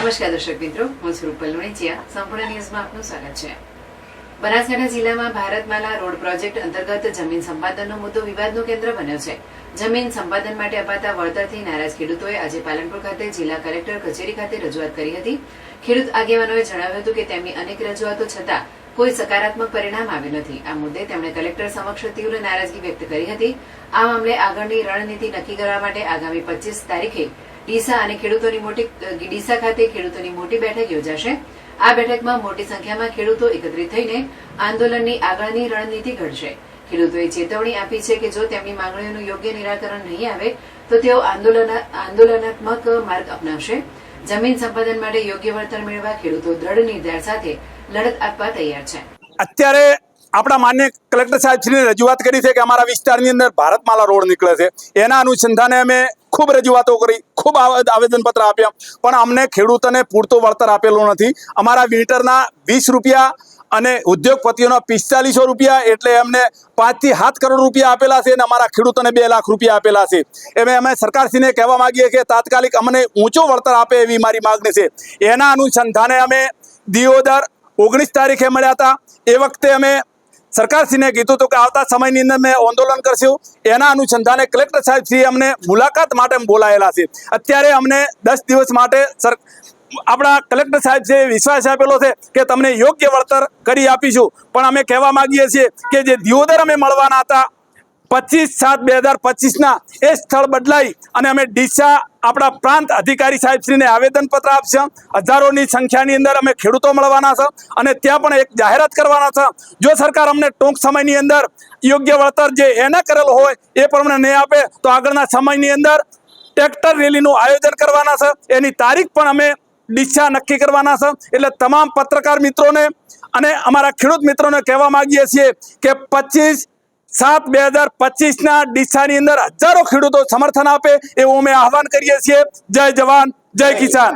નમસ્કાર દર્શક મિત્રો, હું છું રૂપલ લુણીચિયા. સંપૂર્ણ ન્યૂઝમાં આપનું સ્વાગત છે. બનાસકાંઠા જિલ્લામાં ભારતમાલા રોડ પ્રોજેક્ટ અંતર્ગત જમીન સંપાદનનો મુદ્દો વિવાદનું કેન્દ્ર બન્યો છે. જમીન સંપાદન માટે અપાતા વળતરથી નારાજ ખેડૂતોએ આજે પાલનપુર ખાતે જિલ્લા કલેક્ટર કચેરી ખાતે રજૂઆત કરી હતી. ખેડૂત આગેવાનોએ જણાવ્યું હતું કે તેમની અનેક રજૂઆતો છતાં કોઈ સકારાત્મક પરિણામ આવ્યું નથી. આ મુદ્દે તેમણે કલેક્ટર સમક્ષ તીવ્ર નારાજગી વ્યક્ત કરી હતી. આ મામલે આગળની રણનીતિ નક્કી કરવા માટે આગામી 25 તારીખે ડીસા ખાતે ખેડૂતોની મોટી બેઠક યોજાશે. આ બેઠકમાં મોટી સંખ્યામાં ખેડૂતો એકત્રિત થઈને આંદોલનની આગળની રણનીતિ ઘડશે. ખેડૂતોએ ચેતવણી આપી છે કે જો તેમની માંગણીઓનું યોગ્ય નિરાકરણ નહીં આવે તો તેઓ આંદોલનાત્મક માર્ગ અપનાવશે. જમીન સંપાદન માટે યોગ્ય વળતર મેળવવા ખેડૂતો દ્રઢ નિર્ધાર સાથે લડત આપવા તૈયાર છે. અત્યારે આપણા માન્ય કલેક્ટર સાહેબશ્રીને રજૂઆત કરી છે કે અમારા વિસ્તારની અંદર ભારતમાલા રોડ નીકળે છે. એના અનુસંધાને અમે ખૂબ રજૂઆતો કરી, ખૂબ આવેદનપત્ર આપ્યા, પણ અમને ખેડૂતોને પૂરતું વળતર આપેલું નથી. અમારા વીટરના 20 રૂપિયા અને ઉદ્યોગપતિઓના 4500 રૂપિયા, એટલે એમને 5 થી 7 કરોડ રૂપિયા આપેલા છે અને અમારા ખેડૂતોને 2 લાખ રૂપિયા આપેલા છે. અમે સરકારશ્રીને કહેવા માંગીએ કે તાત્કાલિક અમને ઊંચું વળતર આપે એવી મારી માગણી છે. એના અનુસંધાને અમે દિયોદર 19 તારીખે મળ્યા હતા. એ વખતે અમે સરકારશ્રીને કીધું હતું કે આવતા સમયની અંદર મેં આંદોલન કરશું. એના અનુસંધાને કલેક્ટર સાહેબશ્રી અમને મુલાકાત માટે બોલાયેલા છે. અત્યારે અમને 10 દિવસ માટે આપણા કલેક્ટર સાહેબ છે વિશ્વાસ આપેલો છે કે તમને યોગ્ય વળતર કરી આપીશું. પણ અમે કહેવા માંગીએ છીએ કે જે દિયોદર અમે મળવાના હતા 25/7/2025 એ સ્થળ બદલાઈ અને અમે ડીસા આપણા પ્રાંત અધિકારી સાહેબશ્રીને આવેદનપત્ર આપશે. હજારોની સંખ્યાની અંદર અમે ખેડૂતો મળવાના છે અને ત્યાં પણ એક જાહેરાત કરવાના છે. જો સરકાર અમને ટૂંક સમયની અંદર યોગ્ય વળતર જે એને કરેલો હોય એ પ્રમાણે નહીં આપે તો આગળના સમયની અંદર ટ્રેક્ટર રેલીનું આયોજન કરવાના છે. એની તારીખ પણ અમે ડીસા નક્કી કરવાના છે. એટલે તમામ પત્રકાર મિત્રોને અને અમારા ખેડૂત મિત્રોને કહેવા માંગીએ છીએ કે 25/7/2025 ડીસાની અંદર હજારો ખેડૂતો સમર્થન આપે એવું અમે આહવાન કરીએ છીએ. જય જવાન, જય કિસાન.